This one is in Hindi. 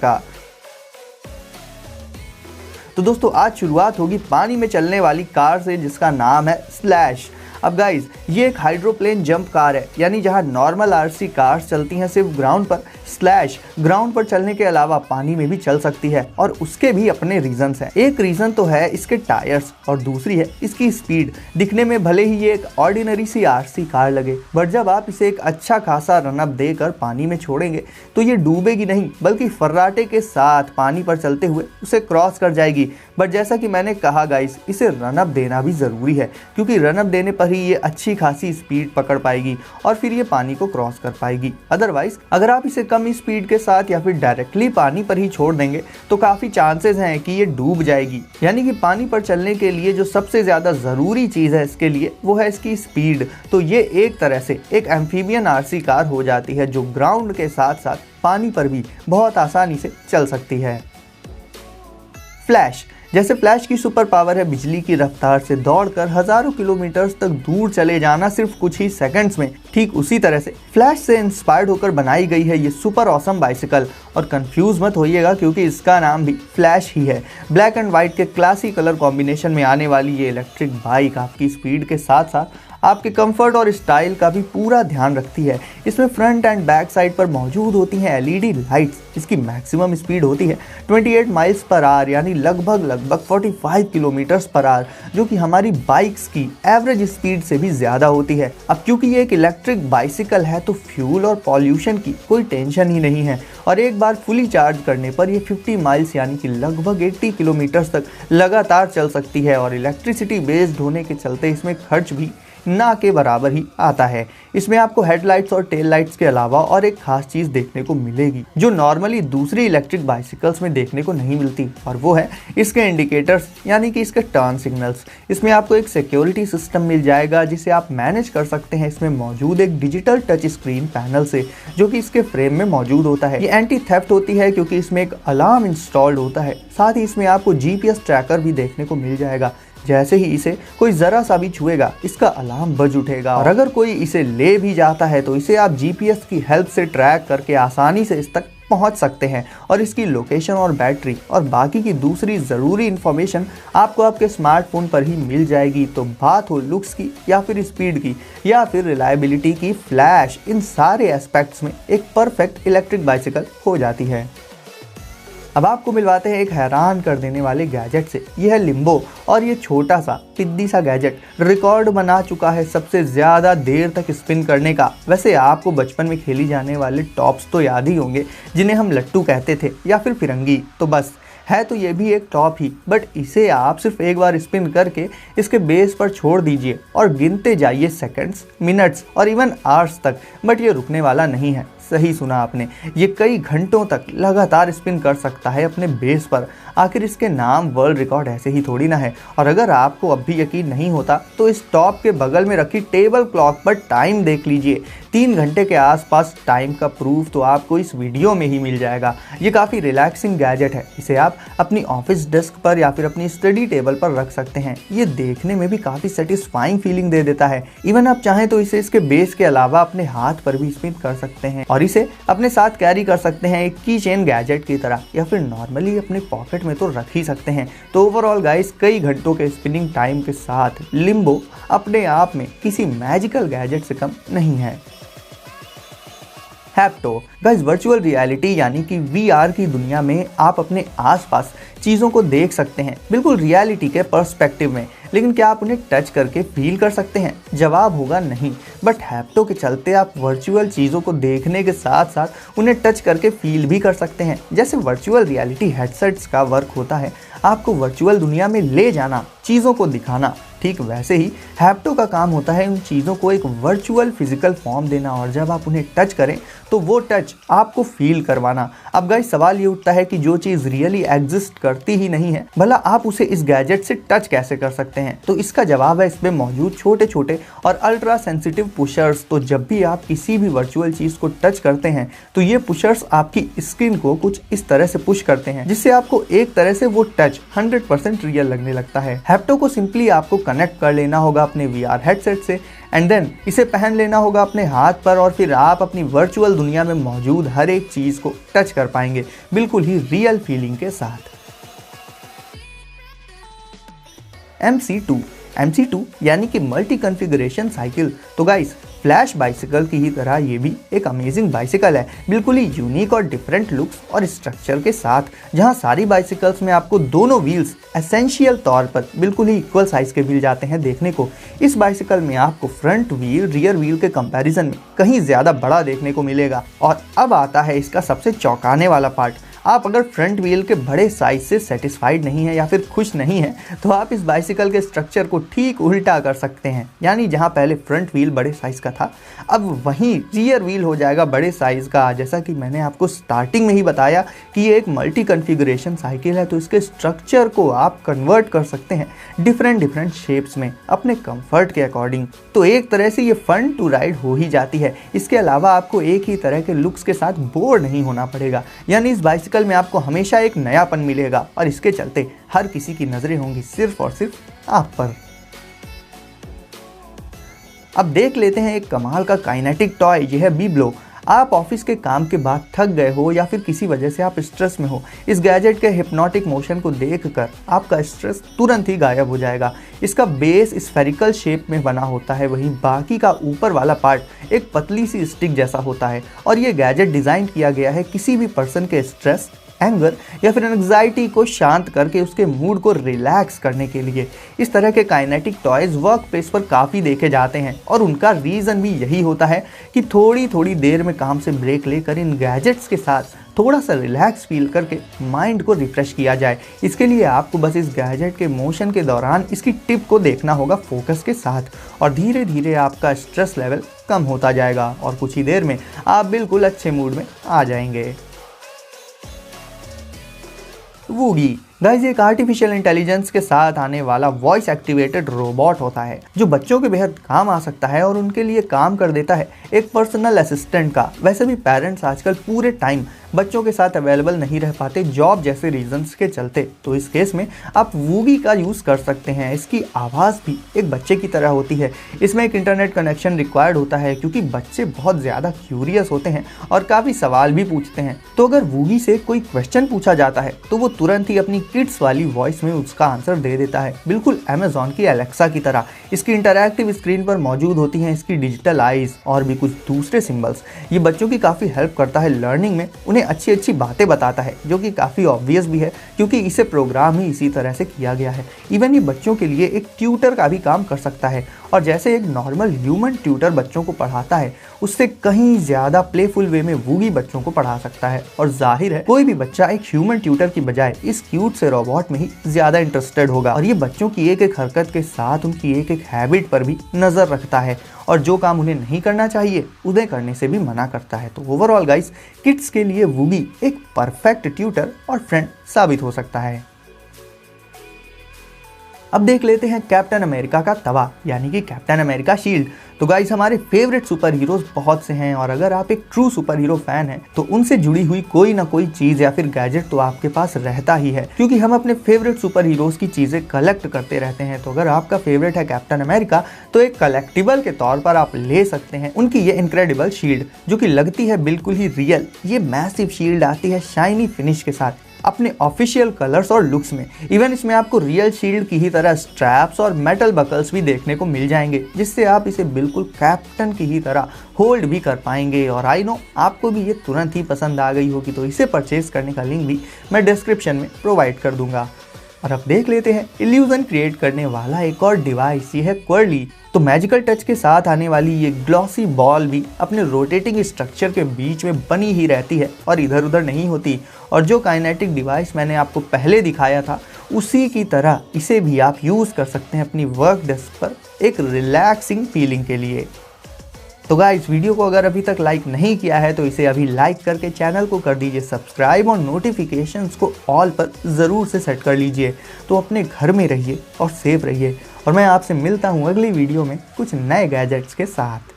का। तो दोस्तों आज शुरुआत होगी पानी में चलने वाली कार से जिसका नाम है स्लैश। अब गाइज ये एक हाइड्रोप्लेन जंप कार है, यानी जहां नॉर्मल आरसी कार्स चलती हैं सिर्फ ग्राउंड पर, स्लैश ग्राउंड पर चलने के अलावा पानी में भी चल सकती है और उसके भी अपने रीजंस हैं। एक रीजन तो है इसके टायर्स और दूसरी है इसकी स्पीड। दिखने में भले ही ये एक ऑर्डिनरी सी आरसी कार लगे, बट जब आप इसे एक अच्छा खासा रनअप देकर पानी में छोड़ेंगे तो ये डूबेगी नहीं बल्कि फर्राटे के साथ पानी पर चलते हुए उसे क्रॉस कर जाएगी। बट जैसा कि मैंने कहा गाइस, इसे रनअप देना भी ज़रूरी है क्योंकि रनअप देने पर ही ये अच्छी खासी स्पीड पकड़ पाएगी और फिर ये पानी को क्रॉस कर पाएगी। अदरवाइज अगर आप इसे कम स्पीड के साथ या फिर डायरेक्टली पानी पर ही छोड़ देंगे तो काफ़ी चांसेस हैं कि ये डूब जाएगी। यानी कि पानी पर चलने के लिए जो सबसे ज़्यादा ज़रूरी चीज़ है इसके लिए वो है इसकी स्पीड। तो ये एक तरह से एक एम्फीबियन आरसी कार हो जाती है जो ग्राउंड के साथ साथ पानी पर भी बहुत आसानी से चल सकती है। फ्लैश, जैसे फ्लैश की सुपर पावर है बिजली की रफ्तार से दौड़कर हजारों किलोमीटर तक दूर चले जाना सिर्फ कुछ ही सेकंड्स में, ठीक उसी तरह से फ्लैश से इंस्पायर्ड होकर बनाई गई है ये सुपर ऑसम बाइसिकल। और कंफ्यूज मत होइएगा क्योंकि इसका नाम भी फ्लैश ही है। ब्लैक एंड व्हाइट के क्लासी कलर कॉम्बिनेशन में आने वाली ये इलेक्ट्रिक बाइक आपकी स्पीड के साथ साथ आपके कंफर्ट और स्टाइल का भी पूरा ध्यान रखती है। इसमें फ्रंट एंड बैक साइड पर मौजूद होती हैं एलईडी लाइट्स। इसकी मैक्सिमम स्पीड होती है 28 माइल्स पर आवर, यानी लगभग 45 किलोमीटर्स पर आवर, जो कि हमारी बाइक्स की एवरेज स्पीड से भी ज़्यादा होती है। अब क्योंकि ये एक इलेक्ट्रिक बाइसिकल है तो फ्यूल और पॉल्यूशन की कोई टेंशन ही नहीं है और एक बार फुली चार्ज करने पर ये 50 माइल्स यानी कि लगभग 80 किलोमीटर्स तक लगातार चल सकती है। और इलेक्ट्रिसिटी बेस्ड होने के चलते इसमें खर्च भी ना के बराबर ही आता है। इसमें आपको हेडलाइट्स और टेल लाइट्स के अलावा और एक खास चीज़ देखने को मिलेगी जो नॉर्मली दूसरी इलेक्ट्रिक बाइसिकल्स में देखने को नहीं मिलती, और वो है इसके इंडिकेटर्स यानी कि इसके टर्न सिग्नल्स। इसमें आपको एक सिक्योरिटी सिस्टम मिल जाएगा जिसे आप मैनेज कर सकते हैं इसमें मौजूद एक डिजिटल टच स्क्रीन पैनल से, जो कि इसके फ्रेम में मौजूद होता है। ये एंटी थेफ्ट होती है क्योंकि इसमें एक अलार्म इंस्टॉल्ड होता है। साथ ही इसमें आपको जीपीएस ट्रैकर भी देखने को मिल जाएगा। जैसे ही इसे कोई ज़रा सा भी छुएगा इसका अलार्म बज उठेगा, और अगर कोई इसे ले भी जाता है तो इसे आप जीपीएस की हेल्प से ट्रैक करके आसानी से इस तक पहुंच सकते हैं और इसकी लोकेशन और बैटरी और बाकी की दूसरी ज़रूरी इन्फॉर्मेशन आपको आपके स्मार्टफोन पर ही मिल जाएगी। तो बात हो लुक्स की या फिर स्पीड की या फिर रिलायबिलिटी की, फ्लैश इन सारे एस्पेक्ट्स में एक परफेक्ट इलेक्ट्रिक बाइसिकल हो जाती है। अब आपको मिलवाते हैं एक हैरान कर देने वाले गैजेट से। यह है लिम्बो, और ये छोटा सा पिद्दी सा गैजेट रिकॉर्ड बना चुका है सबसे ज़्यादा देर तक स्पिन करने का। वैसे आपको बचपन में खेली जाने वाले टॉप्स तो याद ही होंगे जिन्हें हम लट्टू कहते थे या फिर फिरंगी, तो बस है तो ये भी एक टॉप ही, बट इसे आप सिर्फ एक बार स्पिन करके इसके बेस पर छोड़ दीजिए और गिनते जाइए सेकंड्स, मिनट्स और इवन आवर्स तक। बट ये रुकने वाला नहीं है, सही सुना आपने, ये कई घंटों तक लगातार स्पिन कर सकता है अपने बेस पर। आखिर इसके नाम वर्ल्ड रिकॉर्ड ऐसे ही थोड़ी ना है। और अगर आपको अब भी यकीन नहीं होता तो इस टॉप के बगल में रखी टेबल क्लॉक पर टाइम देख लीजिए। 3 घंटे के आसपास टाइम का प्रूफ तो आपको इस वीडियो में ही मिल जाएगा। ये काफ़ी रिलैक्सिंग गैजेट है, इसे आप अपनी ऑफिस डेस्क पर या फिर अपनी स्टडी टेबल पर रख सकते हैं। ये देखने में भी काफ़ी सेटिस्फाइंग फीलिंग दे देता है। इवन आप चाहें तो इसे इसके बेस के अलावा अपने हाथ पर भी स्पिन कर सकते हैं और इसे अपने साथ कैरी कर सकते हैं एक की चेन गैजेट की तरह, या फिर नॉर्मली अपने पॉकेट में तो रख ही सकते हैं। तो ओवरऑल गाइस, कई घंटों के स्पिनिंग टाइम के साथ लिम्बो अपने आप में किसी मैजिकल गैजेट से कम नहीं है। हैप्टो गाइस, वर्चुअल रियलिटी यानी कि वीआर की दुनिया में आप अपने आसपास चीज़ों को देख सकते हैं बिल्कुल रियलिटी के पर्सपेक्टिव में, लेकिन क्या आप उन्हें टच करके फील कर सकते हैं? जवाब होगा नहीं। बट हैप्टो के चलते आप वर्चुअल चीज़ों को देखने के साथ साथ उन्हें टच करके फील भी कर सकते हैं। जैसे वर्चुअल रियलिटी हेडसेट्स का वर्क होता है आपको वर्चुअल दुनिया में ले जाना, चीज़ों को दिखाना, ठीक वैसे ही हैप्टो का काम होता है उन चीज़ों को एक वर्चुअल फिजिकल फॉर्म देना, और जब आप उन्हें टच करें तो वो टच आपको फील करवाना। अब गाइस, सवाल ये उठता है कि जो चीज़ रियली एग्जिस्ट करती ही नहीं है, भला आप उसे इस गैजेट से टच कैसे कर सकते हैं? हैं, तो इसका जवाब है इसमें मौजूद छोटे छोटे और अल्ट्रा सेंसिटिव पुशर्स। तो जब भी आप किसी भी वर्चुअल चीज को टच करते हैं तो ये पुशर्स आपकी स्क्रीन को कुछ इस तरह से पुश करते हैं, जिससे आपको एक तरह से वो टच 100% रियल लगने लगता है। हैप्टो को सिंपली आपको कनेक्ट कर लेना होगा अपने VR हेडसेट से एंड देन इसे पहन लेना होगा अपने हाथ पर, और फिर आप अपनी वर्चुअल दुनिया में मौजूद हर एक चीज को टच कर पाएंगे बिल्कुल ही रियल फीलिंग के साथ। MC2 यानी कि मल्टी कॉन्फ़िगरेशन साइकिल। तो गाइस, फ्लैश बाइसिकल की ही तरह ये भी एक अमेजिंग बाइसिकल है, बिल्कुल ही यूनिक और डिफरेंट लुक्स और स्ट्रक्चर के साथ। जहां सारी बाइसिकल्स में आपको दोनों व्हील्स एसेंशियल तौर पर बिल्कुल ही इक्वल साइज के मिल जाते हैं देखने को, इस बाइसिकल में आपको फ्रंट व्हील रियर व्हील के कंपैरिजन में कहीं ज्यादा बड़ा देखने को मिलेगा। और अब आता है इसका सबसे चौंकाने वाला पार्ट। आप अगर फ्रंट व्हील के बड़े साइज से सेटिस्फाइड नहीं है या फिर खुश नहीं है, तो आप इस बाइसिकल के स्ट्रक्चर को ठीक उल्टा कर सकते हैं। यानी जहां पहले फ्रंट व्हील बड़े साइज का था, अब वहीं रियर व्हील हो जाएगा बड़े साइज का। जैसा कि मैंने आपको स्टार्टिंग में ही बताया कि ये एक मल्टी कॉन्फ़िगरेशन साइकिल है, तो इसके स्ट्रक्चर को आप कन्वर्ट कर सकते हैं डिफरेंट शेप्स में अपने कंफर्ट के अकॉर्डिंग। तो एक तरह से ये फन टू राइड हो ही जाती है। इसके अलावा आपको एक ही तरह के लुक्स के साथ बोर नहीं होना पड़ेगा। यानी इस बाइसिकल में आपको हमेशा एक नयापन मिलेगा और इसके चलते हर किसी की नजरें होंगी सिर्फ और सिर्फ आप पर। अब देख लेते हैं एक कमाल का काइनेटिक टॉय, यह है बीब्लो। आप ऑफिस के काम के बाद थक गए हो या फिर किसी वजह से आप स्ट्रेस में हो, इस गैजेट के हिप्नोटिक मोशन को देखकर आपका स्ट्रेस तुरंत ही गायब हो जाएगा। इसका बेस स्फेरिकल शेप में बना होता है, वहीं बाकी का ऊपर वाला पार्ट एक पतली सी स्टिक जैसा होता है। और ये गैजेट डिजाइन किया गया है किसी भी पर्सन के स्ट्रेस, एंगर या फिर एंग्जाइटी को शांत करके उसके मूड को रिलैक्स करने के लिए। इस तरह के काइनेटिक टॉयज वर्क प्लेस पर काफ़ी देखे जाते हैं और उनका रीज़न भी यही होता है कि थोड़ी थोड़ी देर में काम से ब्रेक लेकर इन गैजेट्स के साथ थोड़ा सा रिलैक्स फील करके माइंड को रिफ्रेश किया जाए। इसके लिए आपको बस इस गैजेट के मोशन के दौरान इसकी टिप को देखना होगा फोकस के साथ, और धीरे धीरे आपका स्ट्रेस लेवल कम होता जाएगा और कुछ ही देर में आप बिल्कुल अच्छे मूड में आ जाएंगे। वूगी गाइस एक आर्टिफिशियल इंटेलिजेंस के साथ आने वाला वॉइस एक्टिवेटेड रोबोट होता है जो बच्चों के बेहद काम आ सकता है और उनके लिए काम कर देता है एक पर्सनल असिस्टेंट का। वैसे भी पेरेंट्स आजकल पूरे टाइम बच्चों के साथ अवेलेबल नहीं रह पाते जॉब जैसे रीजंस के चलते, तो इस केस में आप वूगी का यूज़ कर सकते हैं। इसकी आवाज़ भी एक बच्चे की तरह होती है। इसमें एक इंटरनेट कनेक्शन रिक्वायर्ड होता है क्योंकि बच्चे बहुत ज़्यादा क्यूरियस होते हैं और काफ़ी सवाल भी पूछते हैं। तो अगर वूगी से कोई क्वेश्चन पूछा जाता है तो वो तुरंत ही अपनी किड्स वाली वॉइस में उसका आंसर दे देता है, बिल्कुल अमेज़ॉन की एलेक्सा की तरह। इसकी इंटरैक्टिव स्क्रीन पर मौजूद होती हैं इसकी डिजिटल आईज और भी कुछ दूसरे सिंबल्स। ये बच्चों की काफ़ी हेल्प करता है लर्निंग में, उन्हें अच्छी अच्छी बातें बताता है जो कि काफ़ी ऑब्वियस भी है क्योंकि इसे प्रोग्राम ही इसी तरह से किया गया है। इवन ये बच्चों के लिए एक ट्यूटर का भी काम कर सकता है और जैसे एक नॉर्मल ह्यूमन ट्यूटर बच्चों को पढ़ाता है उससे कहीं ज़्यादा प्लेफुल वे में वूगी बच्चों को पढ़ा सकता है। और जाहिर है कोई भी बच्चा एक ह्यूमन ट्यूटर की बजाय इस क्यूट से रोबोट में ही ज़्यादा इंटरेस्टेड होगा और ये बच्चों की एक एक हरकत के साथ उनकी एक एक हैबिट पर भी नज़र रखता है और जो काम उन्हें नहीं करना चाहिए उन्हें करने से भी मना करता है। तो ओवरऑल गाइस किड्स के लिए वूगी एक परफेक्ट ट्यूटर और फ्रेंड साबित हो सकता है। अब देख लेते हैं कैप्टन अमेरिका का तवा यानी कि कैप्टन अमेरिका शील्ड। तो गाइस हमारे फेवरेट सुपर हीरोज बहुत से हैं और अगर आप एक ट्रू सुपर हीरो फैन हैं तो उनसे जुड़ी हुई कोई ना कोई चीज या फिर गैजेट तो आपके पास रहता ही है क्योंकि हम अपने फेवरेट सुपर हीरोज की चीजें कलेक्ट करते रहते हैं। तो अगर आपका फेवरेट है कैप्टन अमेरिका तो एक कलेक्टिबल के तौर पर आप ले सकते हैं उनकी ये इनक्रेडिबल शील्ड जो कि लगती है बिल्कुल ही रियल। ये मैसिव शील्ड आती है शाइनी फिनिश के साथ अपने ऑफिशियल कलर्स और लुक्स में। इवन इसमें आपको रियल शील्ड की ही तरह स्ट्रैप्स और मेटल बकल्स भी देखने को मिल जाएंगे जिससे आप इसे बिल्कुल कैप्टन की ही तरह होल्ड भी कर पाएंगे। और आई नो आपको भी ये तुरंत ही पसंद आ गई होगी तो इसे परचेज करने का लिंक भी मैं डिस्क्रिप्शन में प्रोवाइड कर दूंगा। और अब देख लेते हैं इल्यूजन क्रिएट करने वाला एक और डिवाइस, ये है क्वर्ली। तो मैजिकल टच के साथ आने वाली ये ग्लॉसी बॉल भी अपने रोटेटिंग स्ट्रक्चर के बीच में बनी ही रहती है और इधर उधर नहीं होती। और जो काइनेटिक डिवाइस मैंने आपको पहले दिखाया था उसी की तरह इसे भी आप यूज़ कर सकते हैं अपनी वर्क डेस्क पर एक रिलैक्सिंग फीलिंग के लिए। तो गाइस वीडियो को अगर अभी तक लाइक नहीं किया है तो इसे अभी लाइक करके चैनल को कर दीजिए सब्सक्राइब और नोटिफिकेशंस को ऑल पर ज़रूर से सेट कर लीजिए। तो अपने घर में रहिए और सेफ रहिए और मैं आपसे मिलता हूँ अगली वीडियो में कुछ नए गैजेट्स के साथ।